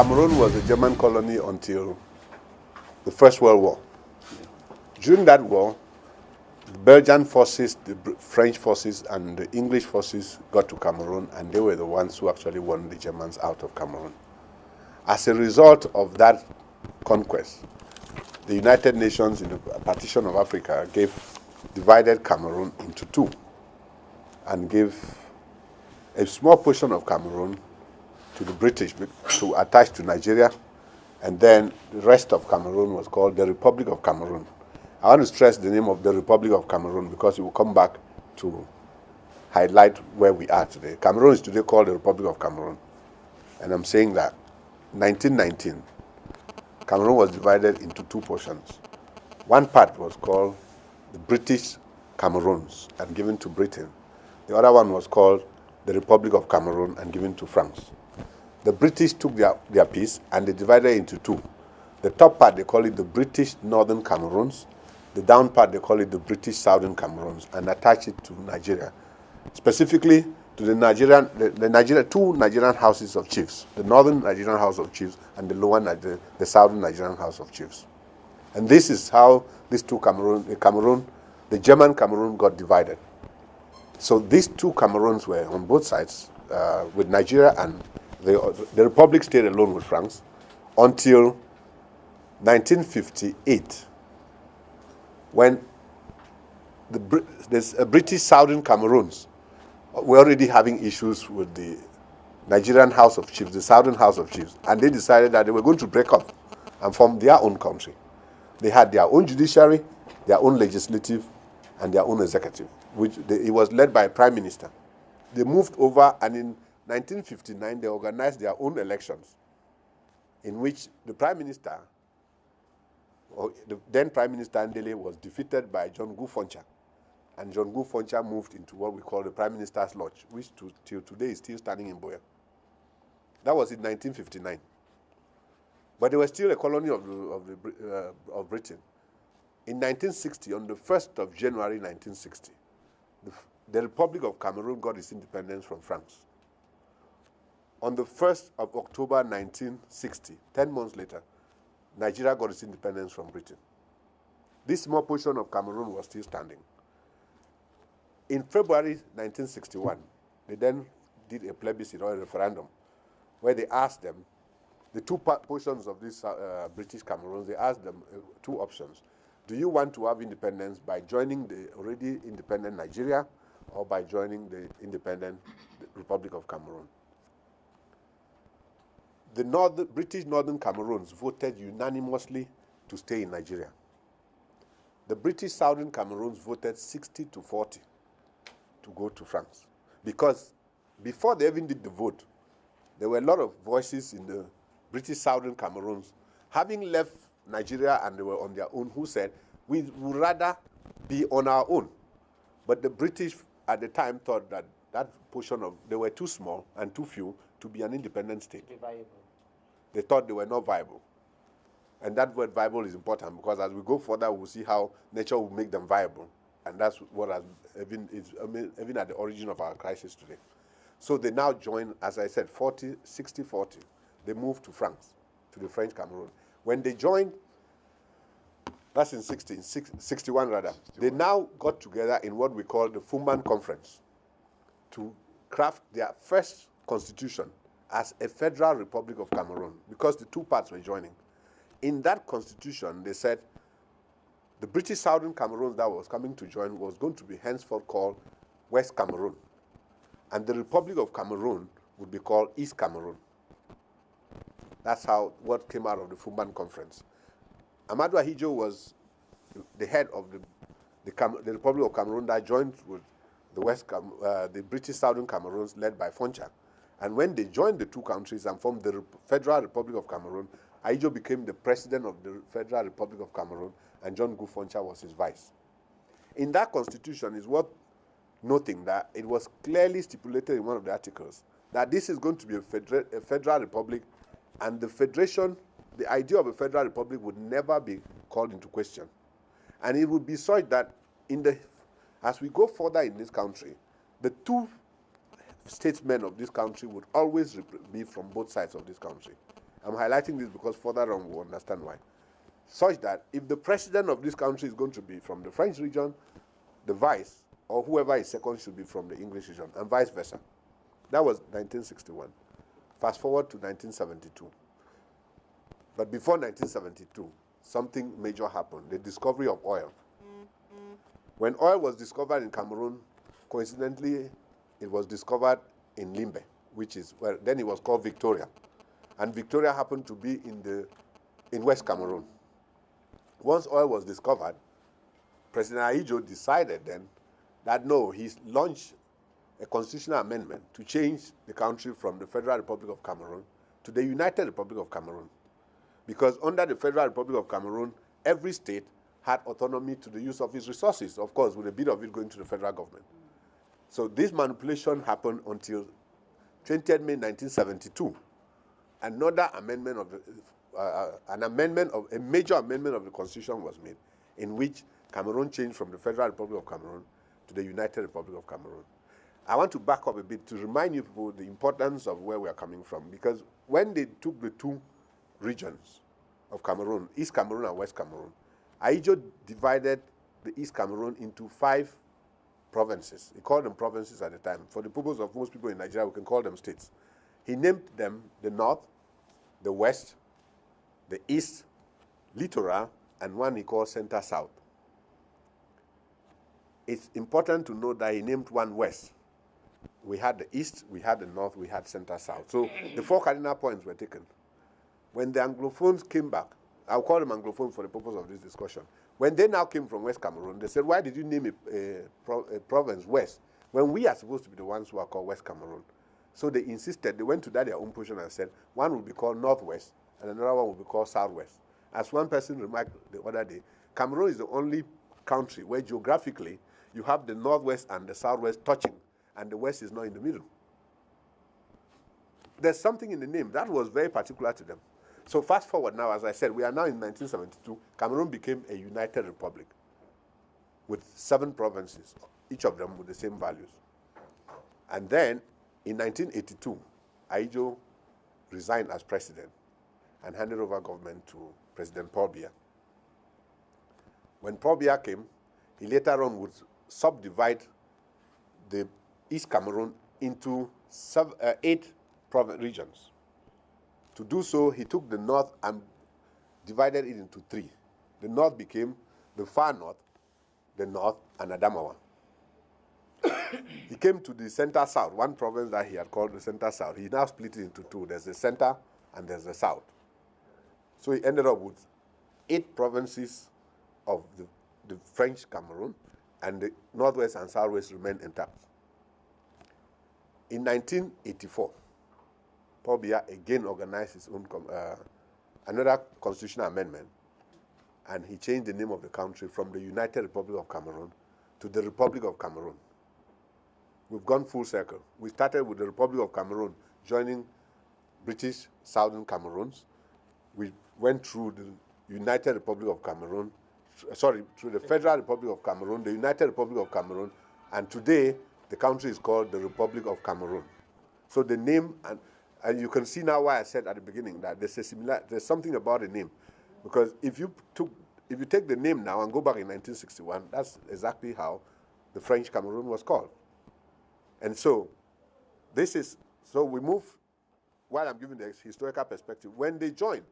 Cameroon was a German colony until the First World War. During that war, the Belgian forces, the French forces, and the English forces got to Cameroon, and they were the ones who actually won the Germans out of Cameroon. As a result of that conquest, the United Nations, in the partition of Africa, divided Cameroon into two and gave a small portion of Cameroon to the British to attach to Nigeria, and then the rest of Cameroon was called the Republic of Cameroon. I want to stress the name of the Republic of Cameroon because it will come back to highlight where we are today. Cameroon is today called the Republic of Cameroon. And I'm saying that 1919, Cameroon was divided into two portions. One part was called the British Cameroons and given to Britain. The other one was called the Republic of Cameroon and given to France. The British took their piece and they divided it into two. The top part, they call it the British Northern Cameroons. The down part, they call it the British Southern Cameroons, and attach it to Nigeria. Specifically to the two Nigerian houses of chiefs, the Northern Nigerian House of Chiefs and the Southern Nigerian House of Chiefs. And this is how these two the German Cameroon got divided. So these two Cameroons were on both sides, with Nigeria, and the Republic stayed alone with France until 1958, when the British Southern Cameroons were already having issues with the Nigerian House of Chiefs, the Southern House of Chiefs, and they decided that they were going to break up and form their own country. They had their own judiciary, their own legislative, and their own executive, it was led by a prime minister. They moved over, and in 1959, they organized their own elections, in which the prime minister, or the then Prime Minister Ndele, was defeated by John Foncha. And John Foncha moved into what we call the Prime Minister's Lodge, which till today is still standing in Boya. That was in 1959. But they were still a colony of Britain. In 1960, on the 1st of January 1960, the Republic of Cameroon got its independence from France. On the 1st of October 1960, 10 months later, Nigeria got its independence from Britain. This small portion of Cameroon was still standing. In February 1961, they then did a plebiscite or a referendum where they asked them, the two portions of this British Cameroon, they asked them two options. Do you want to have independence by joining the already independent Nigeria or by joining the independent Republic of Cameroon? The British Northern Cameroons voted unanimously to stay in Nigeria. The British Southern Cameroons voted 60 to 40 to go to France. Because before they even did the vote, there were a lot of voices in the British Southern Cameroons, having left Nigeria and they were on their own, who said, we would rather be on our own. But the British at the time thought that they were too small and too few to be an independent state. To be viable. They thought they were not viable. And that word viable is important because as we go further, we'll see how nature will make them viable. And that's what has even at the origin of our crisis today. So they now join, as I said, 60-40. They moved to France, to the French Cameroon. When they joined, that's in 61 rather, 61. They now got together in what we call the Fumban Conference to craft their first constitution as a federal Republic of Cameroon, because the two parts were joining. In that constitution, they said the British Southern Cameroon that was coming to join was going to be henceforth called West Cameroon, and the Republic of Cameroon would be called East Cameroon. That's what came out of the Fumban Conference. Amadou Ahidjo was the head of the Republic of Cameroon that joined with the British Southern Cameroons led by Foncha. And when they joined the two countries and formed the Federal Republic of Cameroon, Ahidjo became the president of the Federal Republic of Cameroon, and John Foncha was his vice. In that constitution is worth noting that it was clearly stipulated in one of the articles that this is going to be a federal republic, and the idea of a federal republic would never be called into question. And it would be such that as we go further in this country, the two statesmen of this country would always be from both sides of this country. I'm highlighting this because further on we'll understand why. Such that if the president of this country is going to be from the French region, the vice, or whoever is second, should be from the English region, and vice versa. That was 1961. Fast forward to 1972. But before 1972, something major happened, the discovery of oil. When oil was discovered in Cameroon, coincidentally, it was discovered in Limbe, which is, well, then it was called Victoria. And Victoria happened to be in West Cameroon. Once oil was discovered, President Ayijo decided then that no, he launched a constitutional amendment to change the country from the Federal Republic of Cameroon to the United Republic of Cameroon. Because under the Federal Republic of Cameroon, every state had autonomy to the use of its resources, of course, with a bit of it going to the federal government. So this manipulation happened until 20th May 1972. Another amendment of a major amendment of the Constitution was made, in which Cameroon changed from the Federal Republic of Cameroon to the United Republic of Cameroon. I want to back up a bit to remind you people the importance of where we are coming from, because when they took the two regions of Cameroon, East Cameroon and West Cameroon, Ayijo divided the East Cameroon into 5 provinces. He called them provinces at the time. For the purpose of most people in Nigeria, we can call them states. He named them the North, the West, the East, Littoral, and one he called Center South. It's important to note that he named one West. We had the East, we had the North, we had Center South. So the 4 cardinal points were taken. When the Anglophones came back, I'll call them Anglophones for the purpose of this discussion. When they now came from West Cameroon, they said, why did you name a province West when we are supposed to be the ones who are called West Cameroon? So they insisted, they went to that their own position and said, one will be called Northwest and another one will be called Southwest. As one person remarked the other day, Cameroon is the only country where geographically you have the Northwest and the Southwest touching, and the West is not in the middle. There's something in the name that was very particular to them. So fast forward now, as I said, we are now in 1972. Cameroon became a united republic with 7 provinces, each of them with the same values. And then in 1982, Ayijo resigned as president and handed over government to President Paul Biya. When Paul Biya came, he later on would subdivide the East Cameroon into 8 regions. To do so, he took the North and divided it into 3. The North became the far North, the North, and Adamawa. He came to the Center South, one province that he had called the Center South. He now split it into 2. There's the Center and there's the South. So he ended up with 8 provinces of the French Cameroon, and the Northwest and Southwest remained intact. In 1984, Paul Biya again organized his own another constitutional amendment, and he changed the name of the country from the United Republic of Cameroon to the Republic of Cameroon. We've gone full circle. We started with the Republic of Cameroon joining British Southern Cameroons. We went through the United Republic of Cameroon, through the Federal Republic of Cameroon, the United Republic of Cameroon, and today the country is called the Republic of Cameroon. So the name, and you can see now why I said at the beginning that there's something about the name, because if you take the name now and go back in 1961, that's exactly how the French Cameroon was called. And so we move, while I'm giving the historical perspective, when they joined,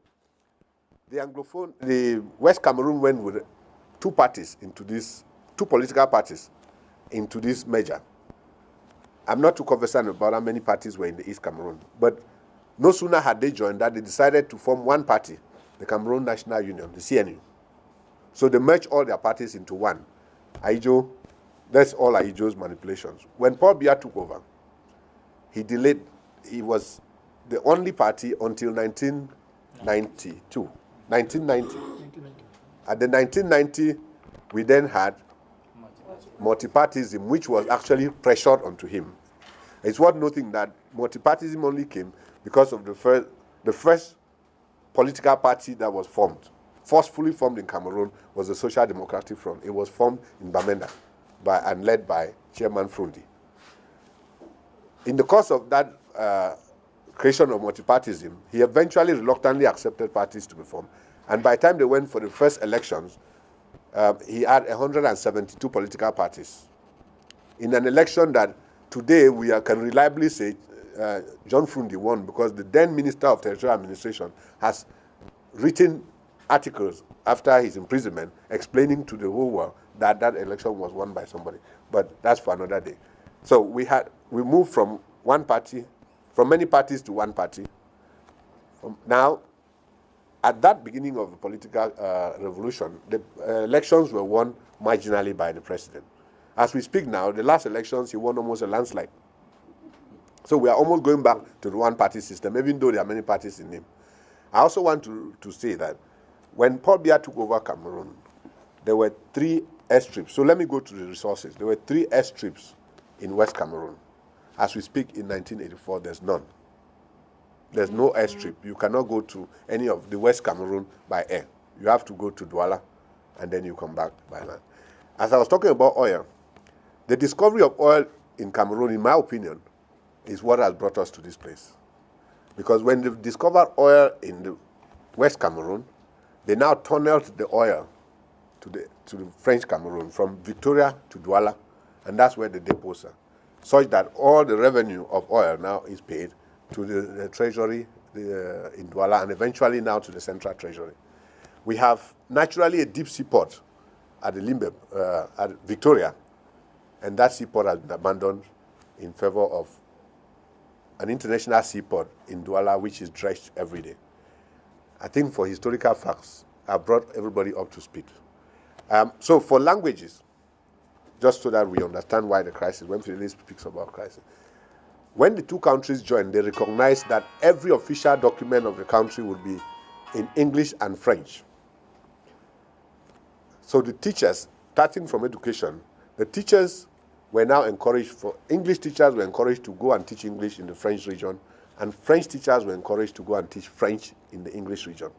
the West Cameroon went with 2 political parties into this merger. I'm not too conversant about how many parties were in the East Cameroon, but no sooner had they joined that they decided to form one party, the Cameroon National Union, the CNU. So they merged all their parties into one. Ayijo, that's all Ayijo's manipulations. When Paul Biya took over, he was the only party until 1990. At the 1990, we then had multipartyism, which was actually pressured onto him. It's worth noting that multipartyism only came because of the first political party that was forcefully formed in Cameroon was the Social Democratic Front. It was formed in Bamenda and led by Chairman Frundi. In the course of that creation of multipartyism, he eventually reluctantly accepted parties to be formed. And by the time they went for the first elections, he had 172 political parties. In an election that today we can reliably say John Frundi won, because the then Minister of Territorial Administration has written articles after his imprisonment explaining to the whole world that that election was won by somebody. But that's for another day. So we moved from one party, from many parties to one party. Now, at that beginning of the political revolution, the elections were won marginally by the president. As we speak now, the last elections, he won almost a landslide. So we are almost going back to the one-party system, even though there are many parties in him. I also want to say that when Paul Biya took over Cameroon, there were 3 airstrips. So let me go to the resources. There were 3 airstrips in West Cameroon. As we speak in 1984, there's none. There's no airstrip. You cannot go to any of the West Cameroon by air. You have to go to Douala, and then you come back by land. As I was talking about oil, the discovery of oil in Cameroon, in my opinion, is what has brought us to this place. Because when they discovered oil in the West Cameroon, they now tunneled the oil to the French Cameroon, from Victoria to Douala, and that's where the depots are. Such that all the revenue of oil now is paid to the treasury in Douala, and eventually now to the central treasury. We have naturally a deep seaport at the Limbe, at Victoria, and that seaport has been abandoned in favor of an international seaport in Douala, which is dredged every day. I think for historical facts, I brought everybody up to speed. So for languages, just so that we understand why the crisis, when Fidelis speaks about crisis, when the 2 countries joined, they recognized that every official document of the country would be in English and French. So the teachers, starting from education, the teachers were now encouraged, English teachers were encouraged to go and teach English in the French region, and French teachers were encouraged to go and teach French in the English region.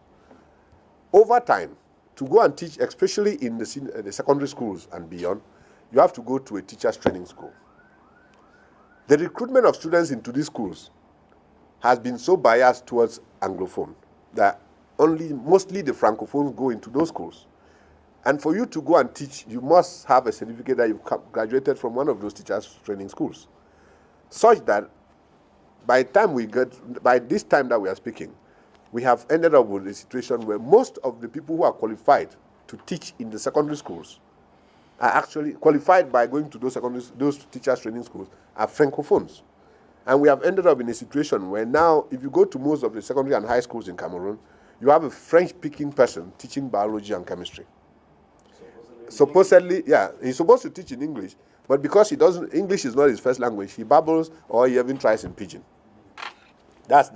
Over time, to go and teach, especially in the secondary schools and beyond, you have to go to a teacher's training school. The recruitment of students into these schools has been so biased towards Anglophone that mostly the Francophones go into those schools. And for you to go and teach, you must have a certificate that you've graduated from one of those teachers' training schools. Such that by this time that we are speaking, we have ended up with a situation where most of the people who are qualified to teach in the secondary schools are actually qualified by going to those teachers' training schools are Francophones. And we have ended up in a situation where now, if you go to most of the secondary and high schools in Cameroon, you have a French-speaking person teaching biology and chemistry. Supposedly, yeah, he's supposed to teach in English, but because English is not his first language, he babbles or he even tries in Pidgin. That's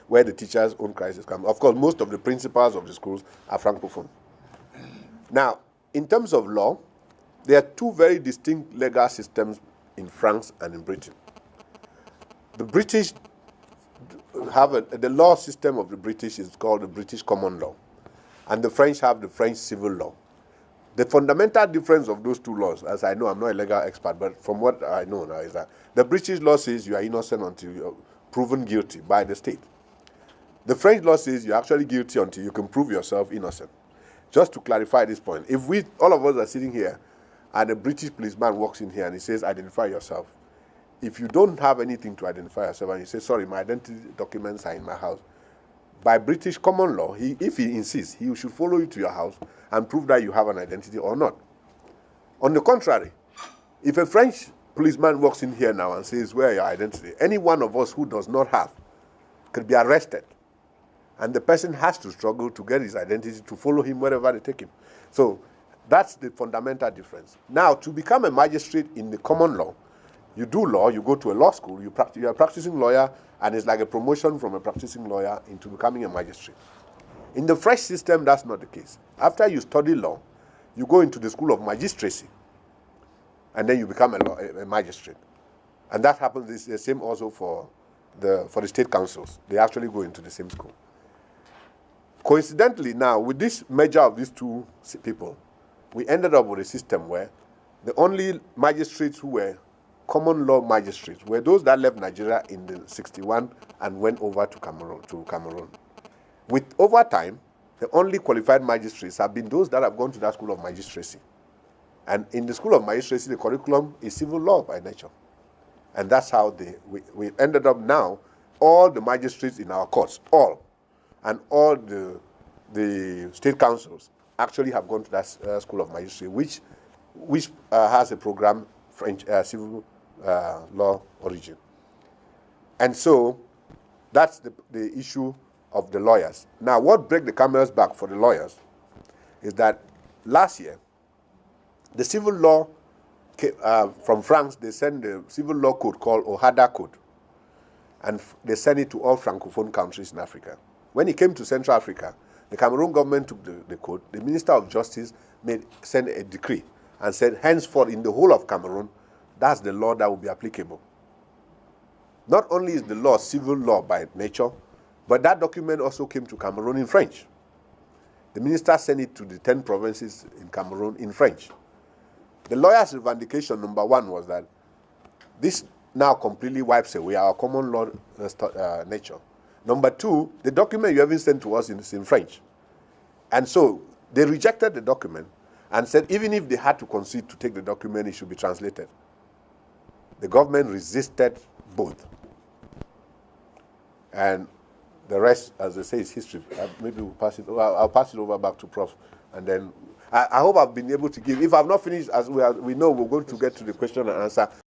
where the teacher's own crisis comes. Of course, most of the principals of the schools are Francophone. Now, in terms of law, there are 2 very distinct legal systems in France and in Britain. The British the law system of the British is called the British common law, and the French have the French civil law. The fundamental difference of those 2 laws, as I know, I'm not a legal expert, but from what I know now, is that the British law says you are innocent until you're proven guilty by the state. The French law says you're actually guilty until you can prove yourself innocent. Just to clarify this point, if all of us are sitting here and a British policeman walks in here and he says, identify yourself, if you don't have anything to identify yourself and you say, sorry, my identity documents are in my house, by British common law, if he insists, he should follow you to your house and prove that you have an identity or not. On the contrary, if a French policeman walks in here now and says, where are your identity? Any one of us who does not have could be arrested. And the person has to struggle to get his identity to follow him wherever they take him. So that's the fundamental difference. Now, to become a magistrate in the common law, you do law, you go to a law school, you are a practicing lawyer, and it's like a promotion from a practicing lawyer into becoming a magistrate. In the French system, that's not the case. After you study law, you go into the school of magistracy, and then you become a magistrate. And that happens, it's the same also for the state councils. They actually go into the same school. Coincidentally now, with this merger of these 2 people, we ended up with a system where the only magistrates who were common law magistrates were those that left Nigeria in the 61 and went over to Cameroon. With over time, the only qualified magistrates have been those that have gone to that school of magistracy. And in the school of magistracy, the curriculum is civil law by nature. And that's how we ended up now, all the magistrates in our courts, and all the state councils actually have gone to that school of magistracy, which has a program, French civil law origin. And so that's the issue of the lawyers. Now, what break the camel's back for the lawyers is that last year, the civil law from France, they sent the civil law code called Ohada Code, and they sent it to all Francophone countries in Africa. When it came to Central Africa, the Cameroon government took the code. The Minister of Justice sent a decree and said, henceforth, in the whole of Cameroon, that's the law that will be applicable. Not only is the law civil law by nature, but that document also came to Cameroon in French. The minister sent it to the 10 provinces in Cameroon in French. The lawyer's revendication, number one, was that this now completely wipes away our common law nature. Number two, the document you haven't sent to us is in French. And so they rejected the document and said even if they had to concede to take the document, it should be translated. The government resisted both. And the rest, as they say, is history. Maybe we'll pass it over. I'll pass it over back to Prof. And then I hope I've been able to give. If I've not finished, as we know, we're going to get to the question and answer.